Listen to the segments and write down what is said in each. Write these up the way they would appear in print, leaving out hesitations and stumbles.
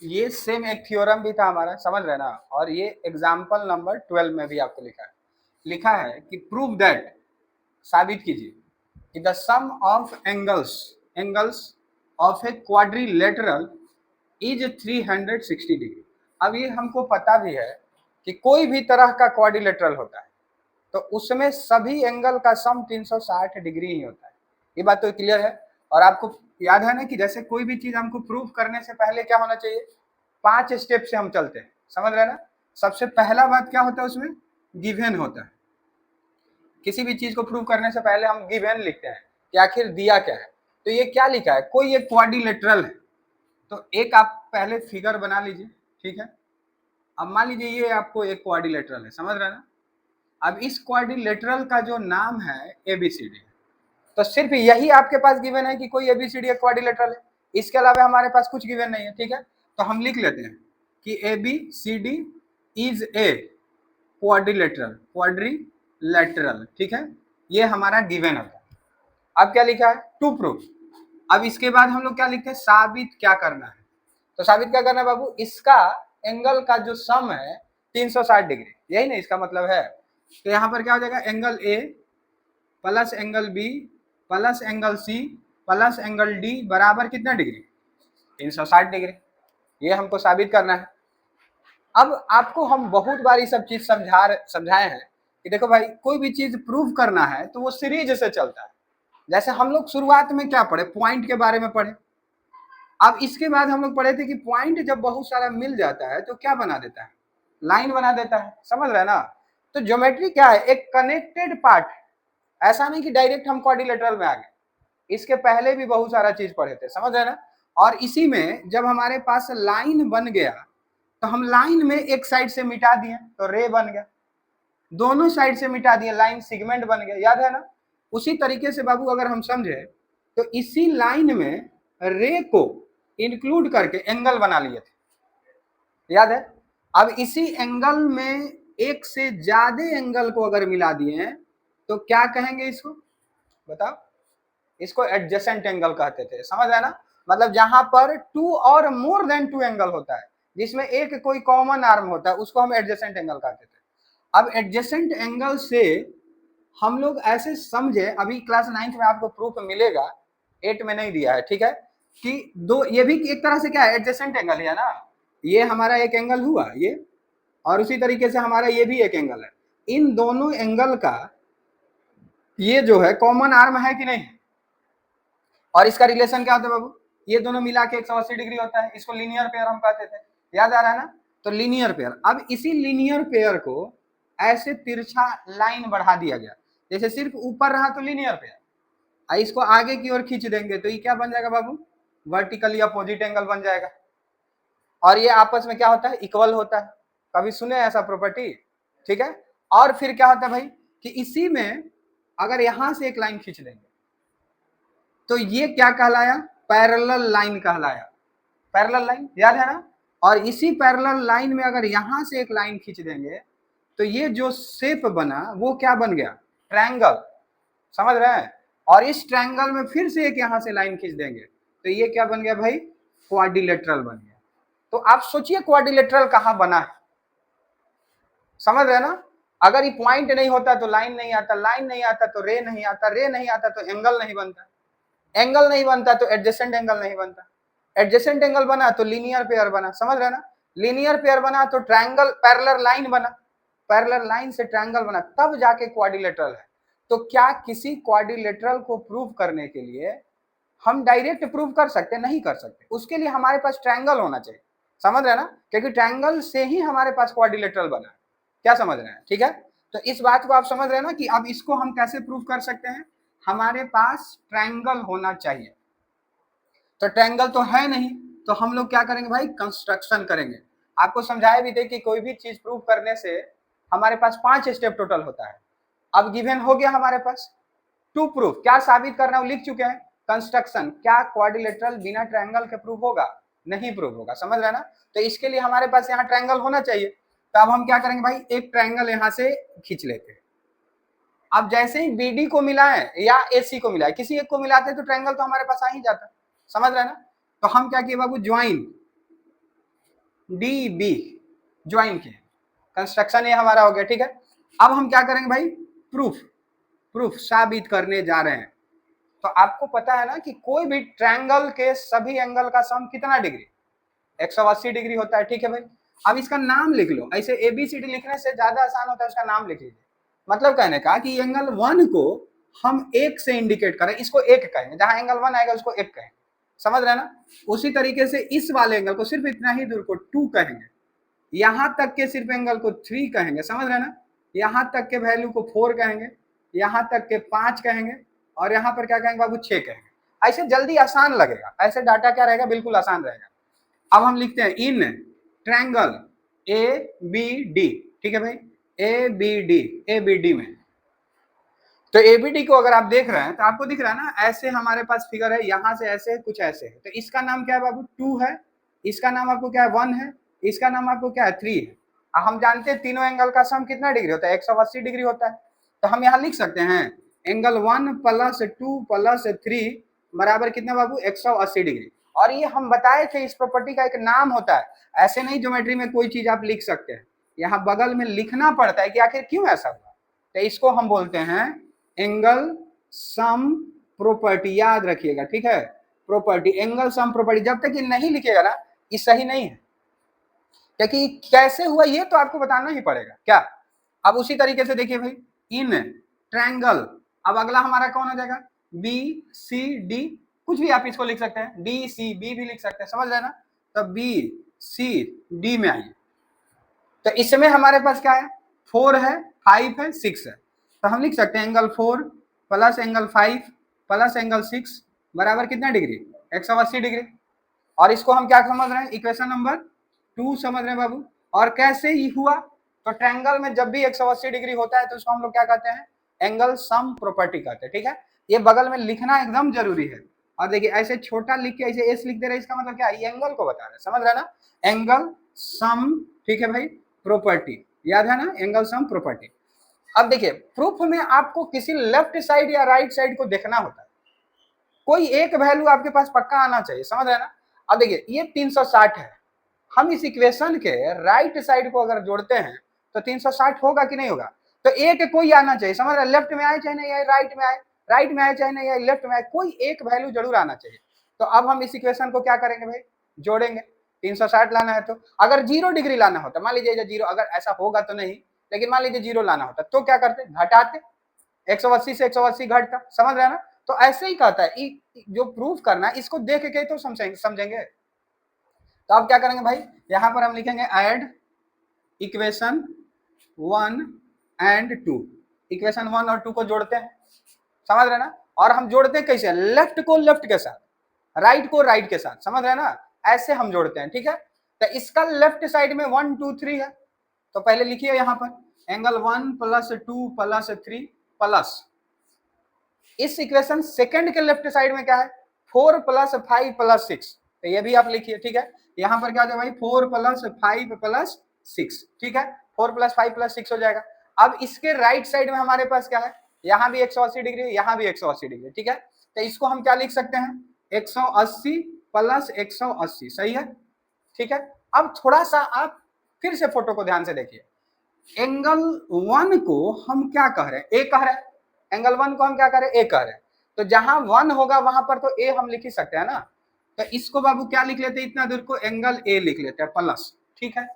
ये सेम एक थ्योरम भी था हमारा, समझ रहे ना। और ये एग्जाम्पल नंबर 12 में भी आपको लिखा है कि प्रूव दैट, साबित कीजिए कि the sum of angles of a quadrilateral is 360 degree. अब ये हमको पता भी है कि कोई भी तरह का क्वाड्रिलेटरल होता है तो उसमें सभी एंगल का सम 360 डिग्री ही होता है। ये बात तो क्लियर है। और आपको याद है ना कि जैसे कोई भी चीज हमको प्रूव करने से पहले क्या होना चाहिए, 5 स्टेप से हम चलते हैं, समझ रहे ना। सबसे पहला बात क्या होता है, उसमें गिवन होता है। किसी भी चीज को प्रूव करने से पहले हम गिवन लिखते हैं कि आखिर दिया क्या है। तो ये क्या लिखा है, कोई एक क्वाड्रिलेटरल है। तो एक आप पहले फिगर बना लीजिए, ठीक है। अब मान लीजिए ये आपको एक क्वाड्रिलेटरल है, समझ रहे ना। अब इस क्वाड्रिलेटरल का जो नाम है ABCD, तो सिर्फ यही आपके पास गिवन है कि कोई ABCD एक क्वाड्रिलेटरल है, इसके अलावा हमारे पास कुछ गिवन नहीं है, ठीक है। तो हम लिख लेते हैं कि ABCD इज ए क्वाड्रिलेटरल, ठीक है। ये हमारा गिवन है। अब क्या लिखा है, टू प्रूफ। अब इसके बाद हम लोग क्या लिखते हैं, साबित क्या करना है। तो साबित क्या करना है बाबू, इसका एंगल का जो सम है 360 डिग्री, यही ना इसका मतलब है। तो यहाँ पर क्या हो जाएगा, angle A plus angle B plus angle C plus angle D बराबर कितना डिग्री, 360 डिग्री। ये हमको साबित करना है। अब आपको हम बहुत बार ये सब चीज समझाए हैं कि देखो भाई, कोई भी चीज प्रूव करना है तो वो सीरीज से चलता है। जैसे हम लोग शुरुआत में क्या पढ़े, पॉइंट के बारे में पढ़े। अब इसके बाद हम लोग पढ़े थे कि पॉइंट जब बहुत सारा मिल जाता है तो क्या बना देता है, लाइन बना देता है, समझ रहे ना। तो ज्योमेट्री क्या है, एक कनेक्टेड पार्ट। ऐसा नहीं कि डायरेक्ट हम क्वाड्रिलेटरल में आ गए, इसके पहले भी बहुत सारा चीज पढ़े थे, समझ रहे ना। और इसी में जब हमारे पास लाइन बन गया तो हम लाइन में एक साइड से मिटा दिए तो रे बन गया, दोनों साइड से मिटा दिए लाइन सेगमेंट बन गया, याद है ना। उसी तरीके से बाबू अगर हम समझे तो इसी लाइन में रे को इंक्लूड करके एंगल बना लिए थे, याद है। अब इसी एंगल में एक से ज्यादा एंगल को अगर मिला दिए तो क्या कहेंगे इसको, बताओ। इसको एडजेसेंट एंगल कहते थे, समझ है ना। मतलब जहां पर टू और मोर देन टू एंगल होता है, जिसमें एक कोई कॉमन आर्म होता है, उसको हम एडजेसेंट एंगल कहते थे। अब एडजेसेंट एंगल से हम लोग ऐसे समझे, अभी क्लास 9th में आपको प्रूफ मिलेगा, 8 में नहीं दिया है, ठीक है। कि दो, ये भी एक तरह से क्या है, एडजेसेंट एंगल है ना। ये हमारा एक एंगल हुआ ये, और उसी तरीके से हमारा ये भी एक एंगल है। इन दोनों एंगल का ये जो है कॉमन आर्म है कि नहीं, और इसका रिलेशन क्या होता है बाबू, ये दोनों मिला के 180 डिग्री होता है। इसको लीनियर पेयर हम कहते थे, याद आ रहा है ना। तो लीनियर पेयर, अब इसी लीनियर पेयर को ऐसे तिरछा लाइन बढ़ा दिया गया, जैसे सिर्फ ऊपर रहा तो लीनियर पेयर, इसको आगे की ओर खींच देंगे तो ये क्या बन जाएगा बाबू, वर्टिकली अपोजिट एंगल बन जाएगा। और ये आपस में क्या होता है, इक्वल होता है। कभी सुने ऐसा प्रॉपर्टी, ठीक है। और फिर क्या होता है भाई कि इसी में अगर यहां से एक लाइन खींच देंगे तो ये क्या कहलाया, पैरेलल लाइन कहलाया। पैरेलल लाइन याद है ना। और इसी पैरेलल लाइन में अगर यहां से एक लाइन खींच देंगे तो ये जो शेप बना वो क्या बन गया, ट्रायंगल, समझ रहे हैं। और इस ट्रायंगल में फिर से एक यहां से लाइन खींच देंगे तो ये क्या बन गया भाई, क्वाड्रिलेटरल बन गया। तो आप सोचिए क्वाड्रिलेटरल कहां बना है, समझ रहे ना। अगर ये पॉइंट नहीं होता तो लाइन नहीं आता, लाइन नहीं आता तो रे नहीं आता, रे नहीं आता तो एंगल नहीं बनता, एंगल नहीं बनता तो एडजेसेंट एंगल नहीं बनता, एडजेसेंट एंगल बना तो लीनियर पेयर बना, समझ रहे ना। लीनियर पेयर बना तो ट्रायंगल, पैरेलल लाइन बना, पैरेलल लाइन से ट्रायंगल बना, तब जाके क्वाड्रिलेटरल है। तो क्या किसी क्वाड्रिलेटरल को प्रूव करने के लिए हम डायरेक्ट प्रूव कर सकते, नहीं कर सकते। उसके लिए हमारे पास ट्रायंगल होना चाहिए, समझ रहे ना, क्योंकि ट्रायंगल से ही हमारे पास क्वाड्रिलेटरल बना है। क्या समझ रहे हैं, ठीक है। तो इस बात को आप समझ रहे हैं ना कि अब इसको हम कैसे प्रूव कर सकते हैं, हमारे पास ट्रायंगल होना चाहिए। तो ट्रायंगल तो है नहीं, तो हम लोग क्या करेंगे भाई, कंस्ट्रक्शन करेंगे। आपको समझाया भी थे कि कोई भी चीज प्रूव करने से हमारे पास 5 स्टेप टोटल होता है। अब गिवन हो गया हमारे पास टू प्रूफ, क्या साबित करना वो लिख चुके हैं। कंस्ट्रक्शन, क्या क्वाड्रिलेटरल बिना ट्रायंगल के प्रूफ होगा, नहीं प्रूफ होगा, समझ रहे ना। तो इसके लिए हमारे पास यहाँ ट्रायंगल होना चाहिए। तो अब हम क्या करेंगे भाई, एक ट्रायंगल यहाँ से खींच लेते हैं। अब जैसे ही BD को मिला है या AC को मिला है, किसी एक को मिलाते हैं तो ट्रायंगल तो हमारे पास आ ही जाता है, समझ रहे ना। तो हम क्या किए बाबू, ज्वाइन, डी बी ज्वाइन किए, कंस्ट्रक्शन ये हमारा हो गया। ठीक है, अब हम क्या करेंगे भाई, प्रूफ, प्रूफ साबित करने जा रहे हैं। तो आपको पता है ना कि कोई भी ट्रायंगल के सभी एंगल का सम कितना डिग्री, 180 डिग्री होता है। ठीक है भाई, अब इसका नाम लिख लो, ऐसे ABCD लिखने से ज्यादा आसान होता है, उसका नाम लिख लीजिए। मतलब कहने का कि एंगल 1 को हम 1 से इंडिकेट करें, इसको 1 कहेंगे, जहां एंगल 1 आएगा उसको 1 कहेंगे, समझ रहे ना। उसी तरीके से इस वाले एंगल को सिर्फ इतना ही दूर को 2 कहेंगे, यहां तक के सिर्फ एंगल को 3 कहेंगे, समझ रहे ना। यहां तक के वैल्यू को 4 कहेंगे, यहां तक के 5 कहेंगे, और यहां पर क्या कहेंगे बाबू, 6 कहेंगे। ऐसे जल्दी आसान लगेगा, ऐसे डाटा क्या रहेगा, बिल्कुल आसान रहेगा। अब हम लिखते हैं इन ट्रायंगल ABD, ठीक है भाई, ABD में, तो ABD को अगर आप देख रहे हैं तो आपको दिख रहा है ना, ऐसे हमारे पास फिगर है, यहां से ऐसे कुछ ऐसे है, तो इसका नाम क्या है बाबू, 2 है, इसका नाम आपको क्या है, 1 है, इसका नाम आपको क्या है, 3 है। हम जानते हैं तीनों एंगल का सम कितना डिग्री होता है, 180 डिग्री होता है। तो हम यहाँ लिख सकते हैं एंगल 1 + 2 + 3 बराबर कितना बाबू, 180 डिग्री। और ये हम बताए थे, इस प्रॉपर्टी का एक नाम होता है, ऐसे नहीं ज्योमेट्री में कोई चीज आप लिख सकते हैं, यहाँ बगल में लिखना पड़ता है कि आखिर क्यों ऐसा हुआ। तो इसको हम बोलते हैं एंगल सम प्रॉपर्टी, याद रखिएगा, ठीक है, प्रॉपर्टी, एंगल सम प्रॉपर्टी। जब तक ये नहीं लिखिएगा ना, ये सही नहीं है, क्योंकि कैसे हुआ ये तो आपको बताना ही पड़ेगा क्या। अब उसी तरीके से देखिए भाई, इन ट्रायंगल, अब अगला हमारा कौन हो जाएगा, BCD, कुछ भी आप इसको लिख सकते हैं, DCB भी लिख सकते हैं, समझ रहे ना। तो BCD में आइए, तो इसमें हमारे पास क्या है, 4 है, 5 है, 6 है। तो हम लिख सकते हैं एंगल 4 + एंगल 5 + एंगल 6 बराबर कितना डिग्री, 180 डिग्री। और इसको हम क्या समझ रहे हैं, इक्वेशन नंबर 2 समझ रहे हैं बाबू। और कैसे ही हुआ, तो ट्रायंगल में जब भी 180 डिग्री होता है तो उसको हम लोग क्या कहते हैं, एंगल सम प्रॉपर्टी कहते हैं। ठीक है, ये बगल में लिखना एकदम जरूरी है। और देखिए ऐसे छोटा लिख के ऐसे एस लिख दे रहे, इसका मतलब क्या है, ये एंगल को बता रहे हैं, समझ रहे ना, एंगल सम, ठीक है भाई, प्रॉपर्टी, याद है ना, एंगल सम प्रॉपर्टी। अब देखिए प्रूफ में आपको किसी लेफ्ट साइड या राइट साइड को देखना होता है, कोई एक वैल्यू आपके पास पक्का आना चाहिए, समझ रहे ना। अब देखिए ये 360 है, हम इस इक्वेशन के राइट साइड को अगर जोड़ते हैं तो 360 होगा कि नहीं होगा, तो एक कोई आना चाहिए, समझ रहे, लेफ्ट में आए चाहे नहीं आए, राइट में आए, राइट में आए चाहे नहीं आए, लेफ्ट में आए, कोई एक वैल्यू जरूर आना चाहिए। तो अब हम इस इक्वेशन को क्या करेंगे भाई, जोड़ेंगे, 360 लाना है, तो अगर 0 डिग्री लाना होता, मान लीजिए 0, अगर ऐसा होगा तो नहीं, लेकिन मान लीजिए 0 लाना होता तो क्या करते, घटाते, 180 से 180 घटता, समझ रहे ना। तो ऐसे ही कहता है, जो प्रूफ करना है इसको देख के तो समझेंगे। तो अब क्या करेंगे भाई, यहां पर हम लिखेंगे ऐड इक्वेशन 1 एंड 2, इक्वेशन 1 और 2 को जोड़ते हैं, समझ रहे ना। और हम जोड़ते हैं कैसे, लेफ्ट को लेफ्ट के साथ, राइट को राइट के साथ, समझ रहे ना, ऐसे हम जोड़ते हैं। ठीक है, तो इसका लेफ्ट साइड में 1 2 3 है, तो पहले लिखिए यहां पर एंगल 1 + 2 + 3 प्लस, इस इक्वेशन सेकंड के लेफ्ट साइड में क्या है, 4 + 5 + 6, तो ये भी आप लिखिए। ठीक है, यहां पर क्या हो जाएगा भाई, 4 + 5 + 6, ठीक है, 4 + 5 + 6 हो जाएगा। अब इसके राइट साइड में हमारे पास क्या है, यहाँ भी 180 डिग्री, यहाँ भी 180 डिग्री, ठीक है, तो इसको हम क्या लिख सकते हैं, 180 + 180, सही है। ठीक है, अब थोड़ा सा आप फिर से फोटो को ध्यान से देखिए, एंगल 1 को हम क्या कह रहे हैं, ए कह रहे हैं, एंगल 1 को हम क्या कह रहे हैं, ए कह रहे हैं, तो जहां 1 होगा वहां पर तो ए हम लिख ही सकते हैं ना। तो इसको बाबू क्या लिख लेते हैं, इतना दूर को एंगल ए लिख लेते हैं प्लस, ठीक है।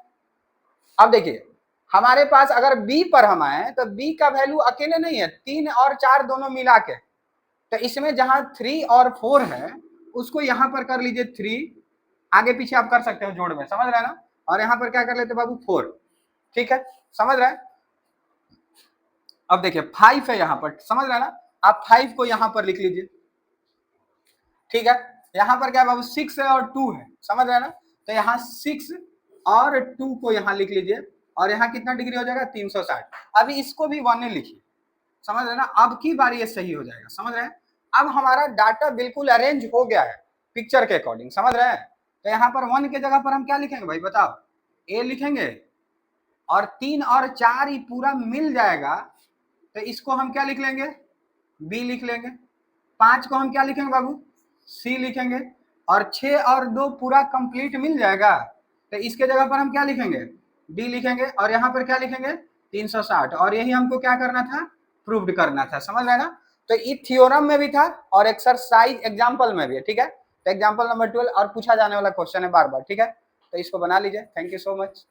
अब देखिए हमारे पास अगर बी पर हम आए तो बी का वैल्यू अकेले नहीं है, 3 और 4 दोनों मिला के, तो इसमें जहां 3 और 4 है उसको यहां पर कर लीजिए 3, आगे पीछे आप कर सकते हो जोड़ में, समझ रहे हैं ना। और यहां पर क्या कर लेते बाबू 4, ठीक है, समझ रहे हैं। अब देखिए 5 है यहाँ पर, समझ रहे हैं ना, आप 5 को यहाँ पर लिख लीजिए, ठीक है। यहाँ पर क्या बाबू 6 है और 2 है, समझ रहे हैं ना, तो यहाँ 6 और 2 को यहाँ लिख लीजिए, और यहाँ कितना डिग्री हो जाएगा, 360। अभी इसको भी 1 लिखिए, समझ रहे हैं ना, अब की बार ये सही हो जाएगा, समझ रहे हैं। अब हमारा डाटा बिल्कुल अरेंज हो गया है पिक्चर के अकॉर्डिंग, समझ रहे हैं। तो यहाँ पर 1 के जगह पर हम क्या लिखेंगे भाई बताओ, ए लिखेंगे, और 3 और 4 ही पूरा मिल जाएगा, तो इसको हम क्या लिख लेंगे, बी लिख लेंगे। 5 को हम क्या लिखेंगे बाबू, सी लिखेंगे। और 6 और 2 पूरा कंप्लीट मिल जाएगा, तो इसके जगह पर हम क्या लिखेंगे, डी लिखेंगे, और यहाँ पर क्या लिखेंगे 360, और यही हमको क्या करना था, प्रूव्ड करना था। समझ रहे ना। तो ये थ्योरम में भी था और एक्सरसाइज एग्जाम्पल में भी है, ठीक है। तो एग्जाम्पल नंबर 12 और पूछा जाने वाला क्वेश्चन है बार बार, ठीक है। तो इसको बना लीजिए। Thank you so much.